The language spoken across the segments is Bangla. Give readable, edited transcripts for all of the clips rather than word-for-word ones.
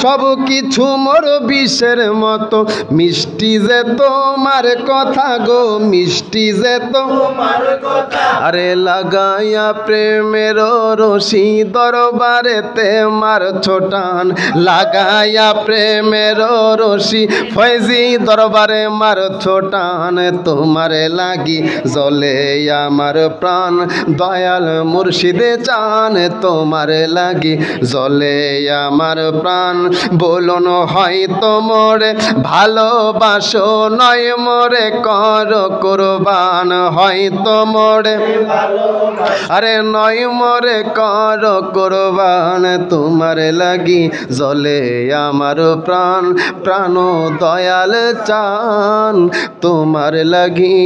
সব কিছু মোর বিষের মতো মিষ্টি যে তোমার কথা গো মিষ্টি যে তোমার কথা আরে লাগাইয়া প্রেমের রশি দরবারেতে মার ছোটান লাগাইয়া প্রেমের রশি ফয়জি দরবারে মার ছোটান তোমার লাগি জ্বলে আমার প্রাণ দয়াল মুর্শিদে চান তোমার লাগি জ্বলে আমার প্রাণ বলুন হয়তো মোরে ভালোবাসো নয় মোরে কর কুরবান হয়তো মোরে আরে নয় মোরে কর কুরবান তোমার লাগি জ্বলে আমার প্রাণ প্রাণ দয়াল চান তোমার লাগি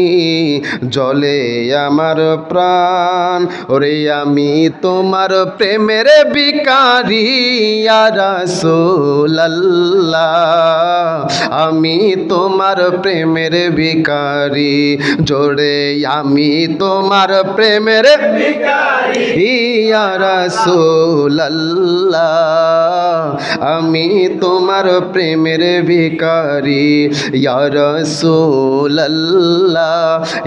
জ্বলে আমার প্রাণ ওরে আমি তোমার প্রেমের ভিখারি ইয়া রাসূলুল্লাহ আমি তোমার প্রেমের ভিখারি জোরে আমি তোমার প্রেমের ভিখারি ইয়া রাসূলুল্লাহ আমি তোমার প্রেমের ভিখারি ইয়া রাসূলুল্লাহ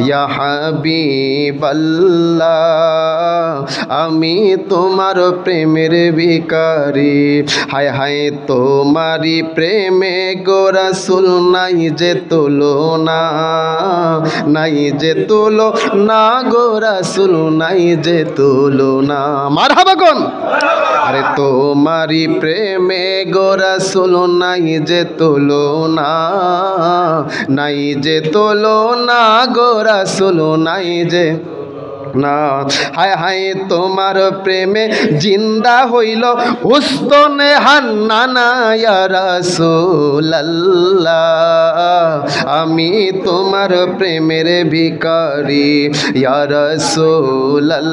ইয়া হাবিবাল্লাহ আমি তোমার প্রেমের ভিখারি হায় হায় তোমারি প্রেমে গো রাসূল নাই যে তুলনা নাই যে তুলনা গো রাসূল নাই যে তুলনা মারহাবা কোন আরে তোমারি প্রেমে গো রাসূল নাই যে তুলনা নাই যে তুলনা গো রাসূল নাই যে না হায় হায় তোমার প্রেমে জিন্দা হইল উস্তনে হান্নানা ইয়া রাসূলুল্লাহ আমি তোমার প্রেমের ভিখারি ইয়া রাসূলুল্লাহ